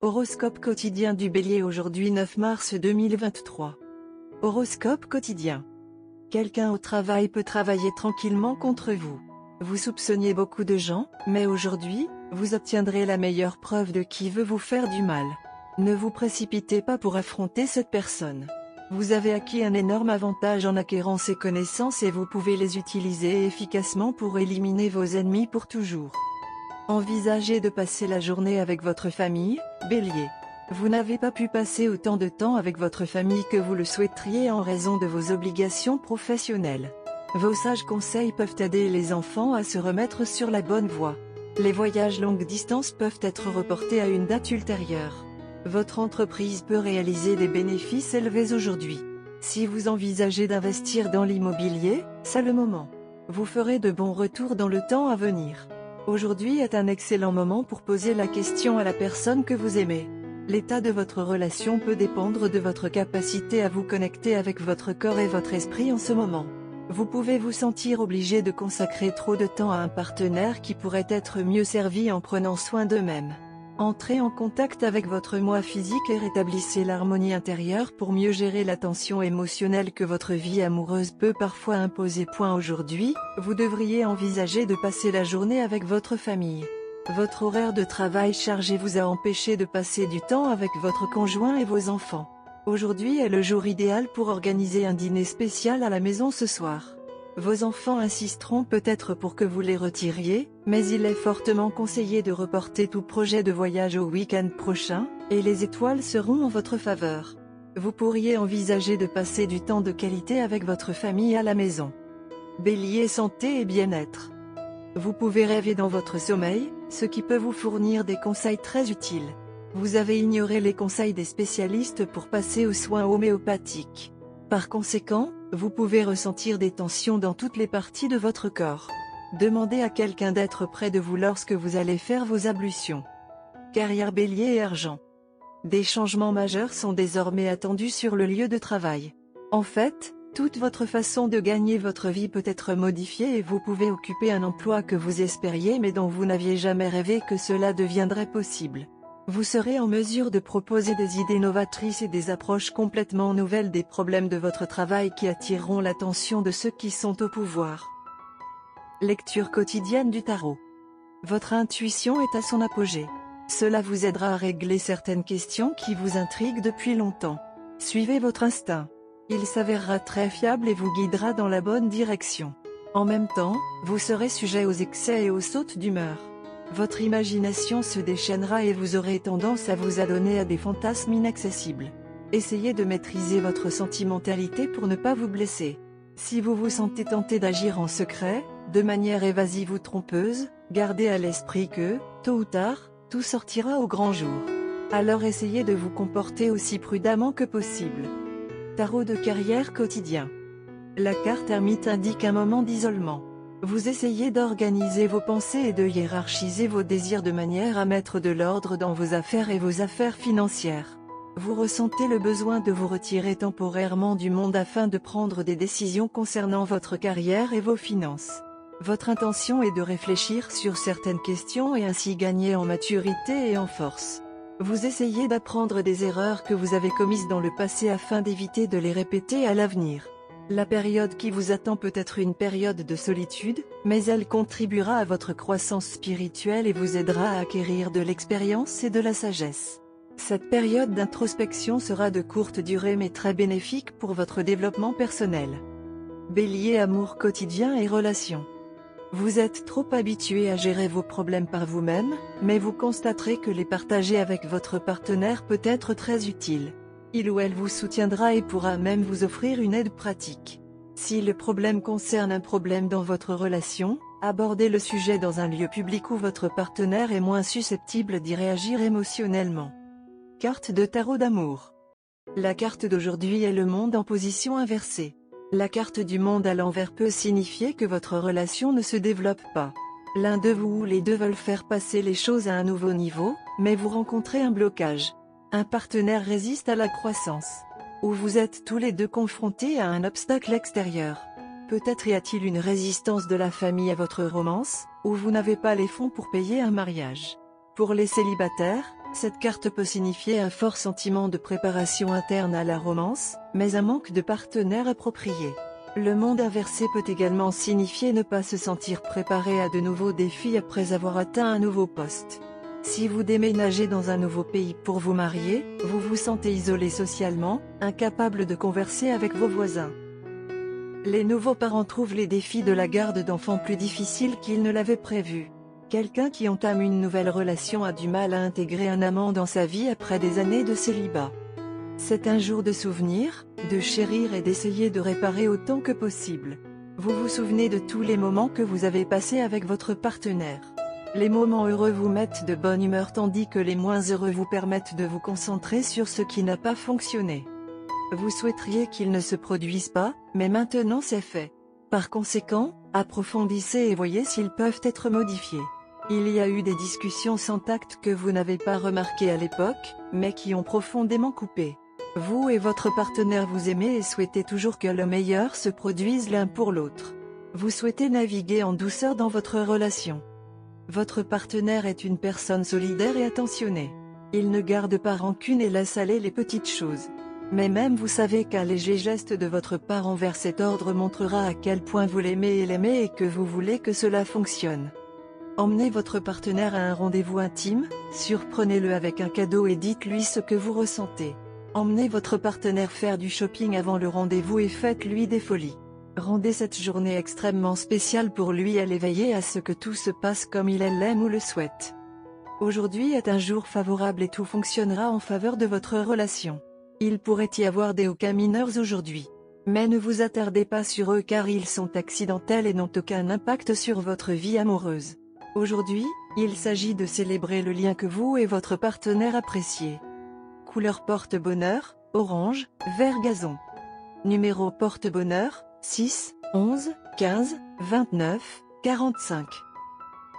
Horoscope quotidien du Bélier aujourd'hui 9 mars 2023. Horoscope quotidien. Quelqu'un au travail peut travailler tranquillement contre vous. Vous soupçonniez beaucoup de gens, mais aujourd'hui, vous obtiendrez la meilleure preuve de qui veut vous faire du mal. Ne vous précipitez pas pour affronter cette personne. Vous avez acquis un énorme avantage en acquérant ces connaissances et vous pouvez les utiliser efficacement pour éliminer vos ennemis pour toujours. Envisagez de passer la journée avec votre famille, Bélier. Vous n'avez pas pu passer autant de temps avec votre famille que vous le souhaiteriez en raison de vos obligations professionnelles. Vos sages conseils peuvent aider les enfants à se remettre sur la bonne voie. Les voyages longue distance peuvent être reportés à une date ultérieure. Votre entreprise peut réaliser des bénéfices élevés aujourd'hui. Si vous envisagez d'investir dans l'immobilier, c'est le moment. Vous ferez de bons retours dans le temps à venir. Aujourd'hui est un excellent moment pour poser la question à la personne que vous aimez. L'état de votre relation peut dépendre de votre capacité à vous connecter avec votre corps et votre esprit en ce moment. Vous pouvez vous sentir obligé de consacrer trop de temps à un partenaire qui pourrait être mieux servi en prenant soin d'eux-mêmes. Entrez en contact avec votre moi physique et rétablissez l'harmonie intérieure pour mieux gérer la tension émotionnelle que votre vie amoureuse peut parfois imposer. Aujourd'hui, vous devriez envisager de passer la journée avec votre famille. Votre horaire de travail chargé vous a empêché de passer du temps avec votre conjoint et vos enfants. Aujourd'hui est le jour idéal pour organiser un dîner spécial à la maison ce soir. Vos enfants insisteront peut-être pour que vous les retiriez, mais il est fortement conseillé de reporter tout projet de voyage au week-end prochain, et les étoiles seront en votre faveur. Vous pourriez envisager de passer du temps de qualité avec votre famille à la maison. Bélier, santé et bien-être. Vous pouvez rêver dans votre sommeil, ce qui peut vous fournir des conseils très utiles. Vous avez ignoré les conseils des spécialistes pour passer aux soins homéopathiques. Par conséquent, vous pouvez ressentir des tensions dans toutes les parties de votre corps. Demandez à quelqu'un d'être près de vous lorsque vous allez faire vos ablutions. Carrière, Bélier et argent. Des changements majeurs sont désormais attendus sur le lieu de travail. En fait, toute votre façon de gagner votre vie peut être modifiée et vous pouvez occuper un emploi que vous espériez mais dont vous n'aviez jamais rêvé que cela deviendrait possible. Vous serez en mesure de proposer des idées novatrices et des approches complètement nouvelles des problèmes de votre travail qui attireront l'attention de ceux qui sont au pouvoir. Lecture quotidienne du tarot. Votre intuition est à son apogée. Cela vous aidera à régler certaines questions qui vous intriguent depuis longtemps. Suivez votre instinct. Il s'avérera très fiable et vous guidera dans la bonne direction. En même temps, vous serez sujet aux excès et aux sautes d'humeur. Votre imagination se déchaînera et vous aurez tendance à vous adonner à des fantasmes inaccessibles. Essayez de maîtriser votre sentimentalité pour ne pas vous blesser. Si vous vous sentez tenté d'agir en secret, de manière évasive ou trompeuse, gardez à l'esprit que, tôt ou tard, tout sortira au grand jour. Alors essayez de vous comporter aussi prudemment que possible. Tarot de carrière quotidien. La carte ermite indique un moment d'isolement. Vous essayez d'organiser vos pensées et de hiérarchiser vos désirs de manière à mettre de l'ordre dans vos affaires et vos affaires financières. Vous ressentez le besoin de vous retirer temporairement du monde afin de prendre des décisions concernant votre carrière et vos finances. Votre intention est de réfléchir sur certaines questions et ainsi gagner en maturité et en force. Vous essayez d'apprendre des erreurs que vous avez commises dans le passé afin d'éviter de les répéter à l'avenir. La période qui vous attend peut être une période de solitude, mais elle contribuera à votre croissance spirituelle et vous aidera à acquérir de l'expérience et de la sagesse. Cette période d'introspection sera de courte durée mais très bénéfique pour votre développement personnel. Bélier, amour quotidien et relations. Vous êtes trop habitué à gérer vos problèmes par vous-même, mais vous constaterez que les partager avec votre partenaire peut être très utile. Il ou elle vous soutiendra et pourra même vous offrir une aide pratique. Si le problème concerne un problème dans votre relation, abordez le sujet dans un lieu public où votre partenaire est moins susceptible d'y réagir émotionnellement. Carte de tarot d'amour. La carte d'aujourd'hui est le monde en position inversée. La carte du monde à l'envers peut signifier que votre relation ne se développe pas. L'un de vous ou les deux veulent faire passer les choses à un nouveau niveau, mais vous rencontrez un blocage. Un partenaire résiste à la croissance. Ou vous êtes tous les deux confrontés à un obstacle extérieur. Peut-être y a-t-il une résistance de la famille à votre romance, ou vous n'avez pas les fonds pour payer un mariage. Pour les célibataires, Cette carte peut signifier un fort sentiment de préparation interne à la romance, mais un manque de partenaire approprié. Le monde inversé peut également signifier ne pas se sentir préparé à de nouveaux défis après avoir atteint un nouveau poste. Si vous déménagez dans un nouveau pays pour vous marier, vous vous sentez isolé socialement, incapable de converser avec vos voisins. Les nouveaux parents trouvent les défis de la garde d'enfants plus difficiles qu'ils ne l'avaient prévu. Quelqu'un qui entame une nouvelle relation a du mal à intégrer un amant dans sa vie après des années de célibat. C'est un jour de souvenir, de chérir et d'essayer de réparer autant que possible. Vous vous souvenez de tous les moments que vous avez passés avec votre partenaire. Les moments heureux vous mettent de bonne humeur tandis que les moins heureux vous permettent de vous concentrer sur ce qui n'a pas fonctionné. Vous souhaiteriez qu'ils ne se produisent pas, mais maintenant c'est fait. Par conséquent, approfondissez et voyez s'ils peuvent être modifiés. Il y a eu des discussions sans tact que vous n'avez pas remarquées à l'époque, mais qui ont profondément coupé. Vous et votre partenaire vous aimez et souhaitez toujours que le meilleur se produise l'un pour l'autre. Vous souhaitez naviguer en douceur dans votre relation. Votre partenaire est une personne solidaire et attentionnée. Il ne garde pas rancune et laisse aller les petites choses. Mais même vous savez qu'un léger geste de votre part envers cet ordre montrera à quel point vous l'aimez et que vous voulez que cela fonctionne. Emmenez votre partenaire à un rendez-vous intime, surprenez-le avec un cadeau et dites-lui ce que vous ressentez. Emmenez votre partenaire faire du shopping avant le rendez-vous et faites-lui des folies. Rendez cette journée extrêmement spéciale pour lui et veillez à ce que tout se passe comme il l'aime ou le souhaite. Aujourd'hui est un jour favorable et tout fonctionnera en faveur de votre relation. Il pourrait y avoir des hauts mineurs aujourd'hui. Mais ne vous attardez pas sur eux car ils sont accidentels et n'ont aucun impact sur votre vie amoureuse. Aujourd'hui, il s'agit de célébrer le lien que vous et votre partenaire appréciez. Couleur porte-bonheur, orange, vert gazon. Numéro porte-bonheur, 6, 11, 15, 29, 45.